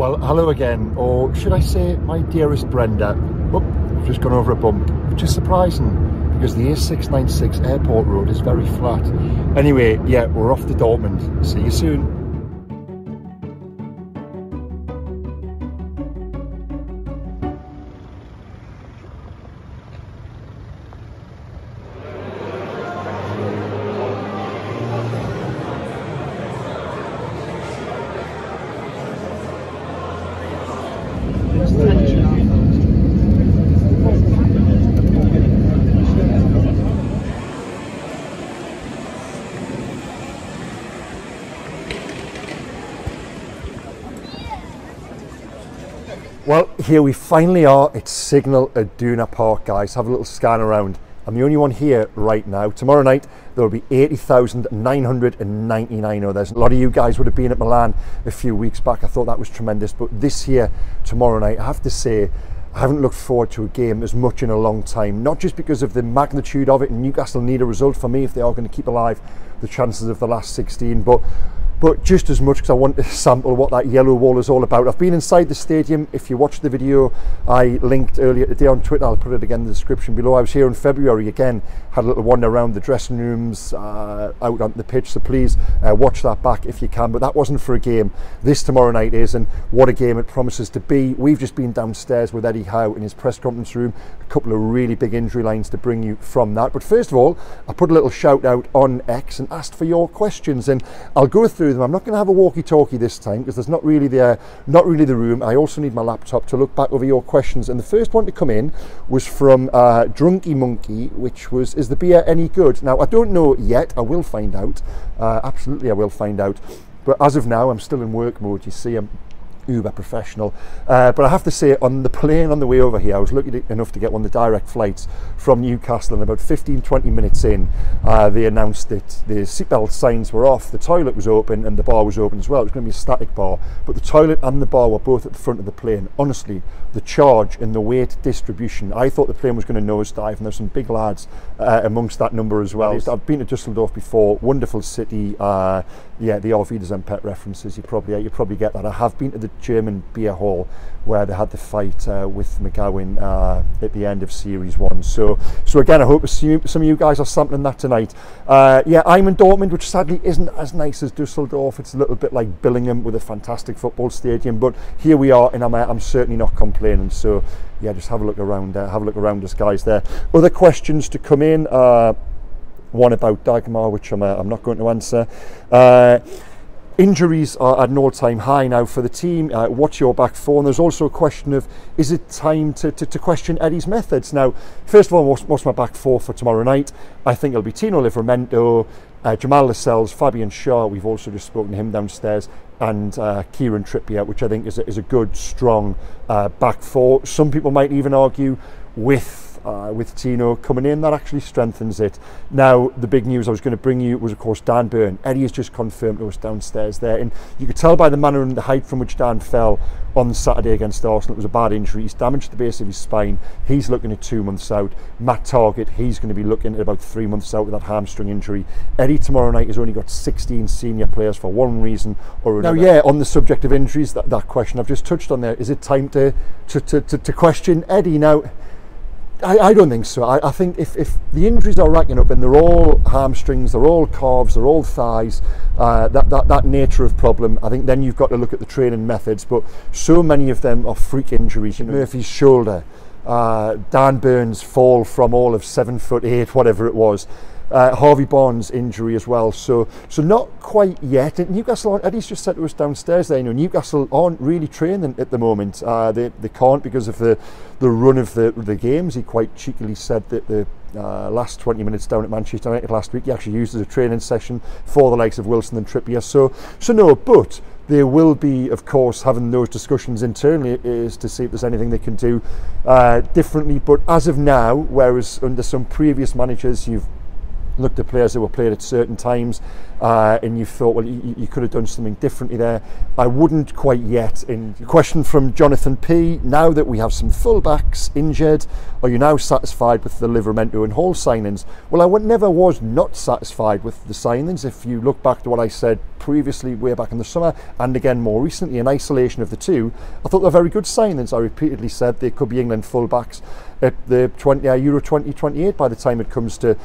Well, hello again, or should I say my dearest Brenda. Oh, I've just gone over a bump, which is surprising because the A696 Airport Road is very flat. Anyway, yeah, we're off to Dortmund. See you soon. Well, here we finally are. It's Signal Iduna Park, guys. Have a little scan around. I'm the only one here right now. Tomorrow night there will be 80,999 others. A lot of you guys would have been at Milan a few weeks back. I thought that was tremendous. But this here, tomorrow night, I have to say, I haven't looked forward to a game as much in a long time. Not just because of the magnitude of it, and Newcastle need a result for me if they are going to keep alive the chances of the last 16, but just as much because I want to sample what that yellow wall is all about. I've been inside the stadium. If you watched the video I linked earlier today on Twitter, I'll put it again in the description below. I was here in February again, had a little wander around the dressing rooms, out on the pitch, so please watch that back if you can. But that wasn't for a game. This tomorrow night is, and what a game it promises to be. We've just been downstairs with Eddie Howe in his press conference room, a couple of really big injury lines to bring you from that. But first of all, I put a little shout out on X and asked for your questions, and I'll go through them. I'm not going to have a walkie-talkie this time because there's not really the room. I also need my laptop to look back over your questions, and the first one to come in was from Drunky Monkey, which was, is the beer any good? Now, I don't know yet. I will find out. Absolutely, I will find out. But as of now, I'm still in work mode. You see, I'm uber professional, but I have to say, on the plane on the way over here, I was lucky enough to get one of the direct flights from Newcastle, and about 15-20 minutes in, they announced that the seatbelt signs were off, the toilet was open, and the bar was open as well. It was going to be a static bar, but the toilet and the bar were both at the front of the plane. Honestly, the charge and the weight distribution, I thought the plane was going to nosedive, and there's some big lads amongst that number as well. I've been to Dusseldorf before, wonderful city. Yeah, the Auf Wiedersehen pet references, you probably get that. I have been to the German beer hall where they had the fight with McGowan at the end of Series 1. So again, I hope some of you guys are sampling that tonight. Yeah, I'm in Dortmund, which sadly isn't as nice as Dusseldorf. It's a little bit like Billingham with a fantastic football stadium, but here we are, and I'm certainly not complaining. So yeah, just have a look around us, guys. There. Other questions to come in. One about Dagmar, which I'm not going to answer. Injuries are at an all-time high now for the team. What's your back four? And there's also a question of, is it time to question Eddie's methods? Now, first of all, what's my back four for tomorrow night? I think it'll be Tino Livramento, Jamal Lascelles, Fabian Schär. We've also just spoken to him downstairs, and Kieran Trippier, which I think is a good, strong back four. Some people might even argue with Tino coming in, that actually strengthens it. Now, the big news I was going to bring you was, of course, Dan Burn. Eddie has just confirmed to us downstairs there, and you could tell by the manner and the height from which Dan fell on Saturday against Arsenal, it was a bad injury. He's damaged the base of his spine. He's looking at 2 months out. Matt Targett, he's going to be looking at about 3 months out with that hamstring injury. Eddie tomorrow night has only got 16 senior players for one reason or another. Now, yeah, on the subject of injuries, that question I've just touched on there, is it time to question Eddie? Now, I don't think so. I think if the injuries are racking up and they're all hamstrings, they're all calves, they're all thighs, that nature of problem, I think then you've got to look at the training methods. But so many of them are freak injuries. You know, Murphy's shoulder, Dan Burns' fall from all of 7'8", whatever it was. Harvey Barnes' injury as well, so not quite yet. And Newcastle, Eddie's just said to us downstairs there, you know, Newcastle aren't really training at the moment. They can't because of the run of the games. He quite cheekily said that the last 20 minutes down at Manchester United last week he actually used as a training session for the likes of Wilson and Trippier. So no, but they will be, of course, having those discussions internally is to see if there's anything they can do differently. But as of now, whereas under some previous managers you've looked at players that were played at certain times, and you thought, well, you could have done something differently there. I wouldn't quite yet. In question from Jonathan P, now that we have some fullbacks injured, are you now satisfied with the Livramento and Hall signings? Well, I never was not satisfied with the signings. If you look back to what I said previously, way back in the summer, and again more recently, in isolation of the two, I thought they were very good signings. I repeatedly said they could be England fullbacks at the Euro 2028 by the time it comes to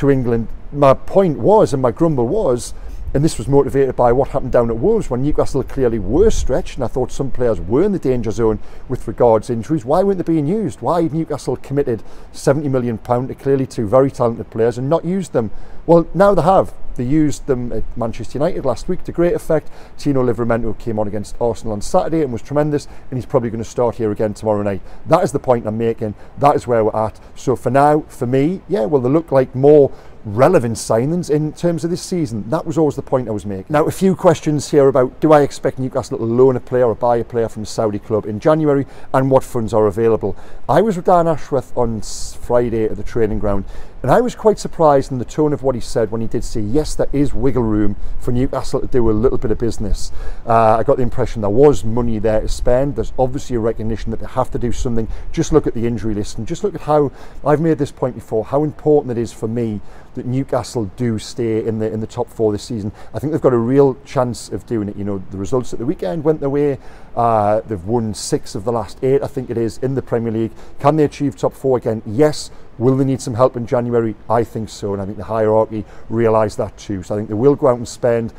England. My point was, and my grumble was, and this was motivated by what happened down at Wolves when Newcastle clearly were stretched, and I thought some players were in the danger zone with regards to injuries. Why weren't they being used? Why had Newcastle committed £70 million to clearly two very talented players and not used them? Well, now they have. They used them at Manchester United last week to great effect. Tino Livramento came on against Arsenal on Saturday and was tremendous, and he's probably going to start here again tomorrow night. That is the point I'm making. That is where we're at. So for now, for me, yeah, well, they look like more relevant signings in terms of this season. That was always the point I was making. Now, a few questions here about, do I expect Newcastle to loan a player or buy a player from a Saudi club in January, and what funds are available? I was with Dan Ashworth on Friday at the training ground, and I was quite surprised in the tone of what he said when he did say, yes, there is wiggle room for Newcastle to do a little bit of business. I got the impression there was money there to spend. There's obviously a recognition that they have to do something. Just look at the injury list, and just look at how, I've made this point before, how important it is for me that Newcastle do stay in the top four this season. I think they've got a real chance of doing it. You know, the results at the weekend went their way. They've won 6 of the last 8, I think it is, in the Premier League. Can they achieve top 4 again? Yes. Will they need some help in January? I think so, and I think the hierarchy realise that too. So I think they will go out and spend.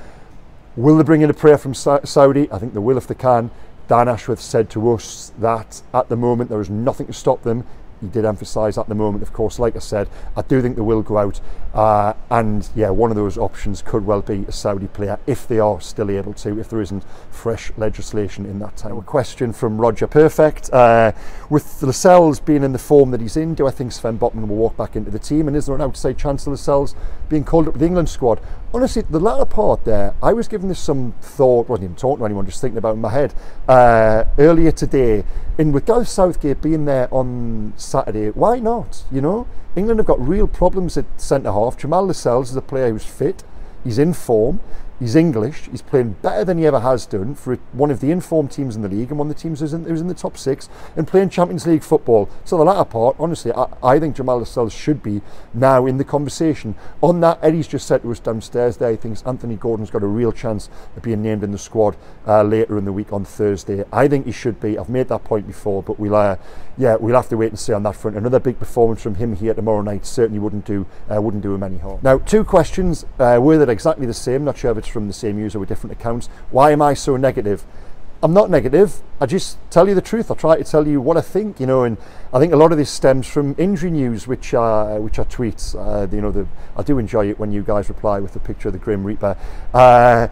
Will they bring in a player from Saudi? I think they will if they can. Dan Ashworth said to us that at the moment there is nothing to stop them. He did emphasise at the moment, of course, like I said, I do think they will go out, and yeah, one of those options could well be a Saudi player if they are still able to, if there isn't fresh legislation in that time. A question from Roger Perfect. With Lascelles being in the form that he's in, do I think Sven Botman will walk back into the team, and is there an outside chance of Lascelles being called up to the England squad? Honestly, the latter part there, I was giving this some thought, wasn't even talking to anyone, just thinking about it in my head, earlier today, and with Gareth Southgate being there on Saturday, why not? You know, England have got real problems at centre-half. Jamal Lascelles is a player who's fit, he's in form, he's English, he's playing better than he ever has done for one of the informed teams in the league and one of the teams who's in the top 6 and playing Champions League football. So the latter part, honestly, I think Jamal Lascelles should be now in the conversation. On that, Eddie's just said to us downstairs there, he thinks Anthony Gordon's got a real chance of being named in the squad later in the week on Thursday. I think he should be. I've made that point before, but we'll have to wait and see on that front. Another big performance from him here tomorrow night certainly wouldn't do him any harm. Now, 2 questions, worded exactly the same, not sure if it's from the same user with different accounts. Why am I so negative? I'm not negative. I just tell you the truth. I try to tell you what I think, you know, and I think a lot of this stems from injury news, which are tweets. You know, I do enjoy it when you guys reply with a picture of the Grim Reaper. Yeah,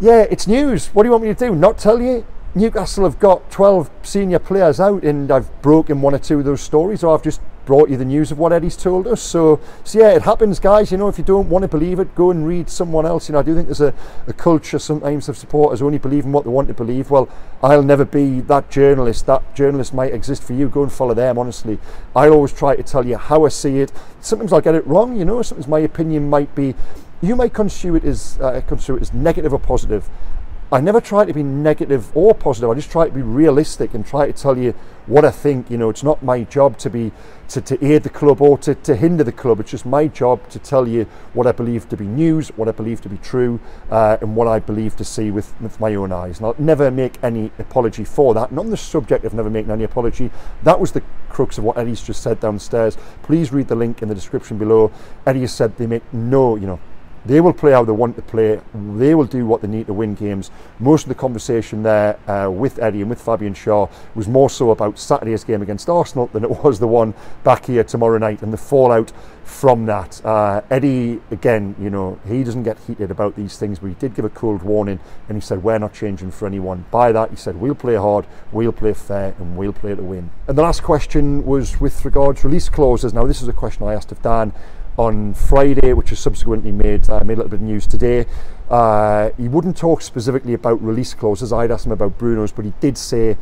it's news. What do you want me to do? Not tell you? Newcastle have got 12 senior players out, and I've broken 1 or 2 of those stories, or I've just brought you the news of what Eddie's told us. So yeah, it happens, guys. You know, if you don't want to believe it, go and read someone else. You know, I do think there's a culture sometimes of supporters only believing what they want to believe. Well, I'll never be that journalist. That journalist might exist for you. Go and follow them, honestly. I'll always try to tell you how I see it. Sometimes I'll get it wrong, you know. Sometimes my opinion might be, you might construe it as negative or positive. I never try to be negative or positive. I just try to be realistic and try to tell you what I think. You know, it's not my job to aid the club or to hinder the club. It's just my job to tell you what I believe to be news, what I believe to be true, and what I believe to see with my own eyes. And I'll never make any apology for that. And on the subject of never making any apology, that was the crux of what Eddie's just said downstairs. Please read the link in the description below. Eddie has said they make no, you know, they will play how they want to play. They will do what they need to win games. Most of the conversation there with Eddie and with Fabian Shaw was more so about Saturday's game against Arsenal than it was the one back here tomorrow night and the fallout from that. Eddie, again, you know, he doesn't get heated about these things, but he did give a cold warning, and he said, we're not changing for anyone. By that, he said, we'll play hard, we'll play fair, and we'll play to win. And the last question was with regards to release clauses. Now, this is a question I asked of Dan on Friday, which has subsequently made a little bit of news today. He wouldn't talk specifically about release clauses. I'd asked him about Bruno's, but he did say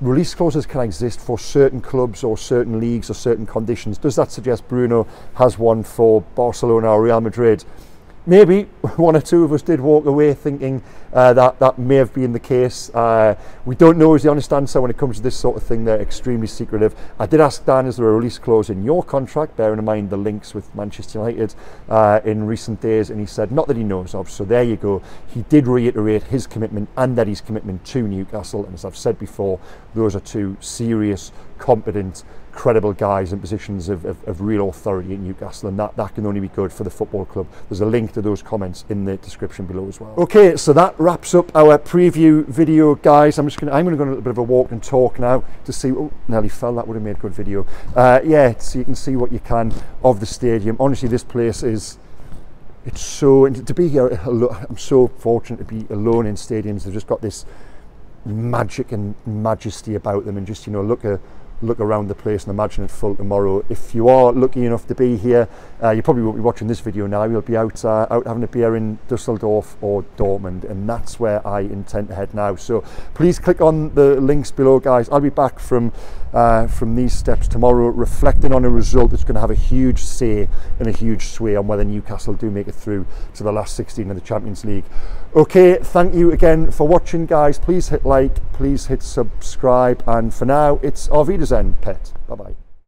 release clauses can exist for certain clubs or certain leagues or certain conditions. Does that suggest Bruno has one for Barcelona or Real Madrid? Maybe one or two of us did walk away thinking that may have been the case. We don't know is the honest answer when it comes to this sort of thing. They're extremely secretive. I did ask Dan, is there a release clause in your contract, bearing in mind the links with Manchester United in recent days, and he said not that he knows of. So there you go. He did reiterate his commitment and Eddie's commitment to Newcastle, and as I've said before, those are two serious, competent, credible guys in positions of real authority in Newcastle, and that can only be good for the football club. There's a link to those comments in the description below as well. Okay, so that wraps up our preview video, guys. I'm gonna go on a little bit of a walk and talk now to see. Oh, nearly fell. That would have made a good video. Yeah, so you can see what you can of the stadium. Honestly, this place is. It's so to be here. I'm so fortunate to be alone in stadiums. They've just got this magic and majesty about them, and just, you know, look around the place and imagine it full tomorrow. If you are lucky enough to be here, you probably won't be watching this video now. You'll be out having a beer in Dusseldorf or Dortmund, and that's where I intend to head now. So please click on the links below, guys. I'll be back from these steps tomorrow, reflecting on a result that's going to have a huge say and a huge sway on whether Newcastle do make it through to the last 16 of the Champions League. Okay, thank you again for watching, guys. Please hit like, please hit subscribe, and for now, it's Auf Wiedersehen, pet. Bye-bye.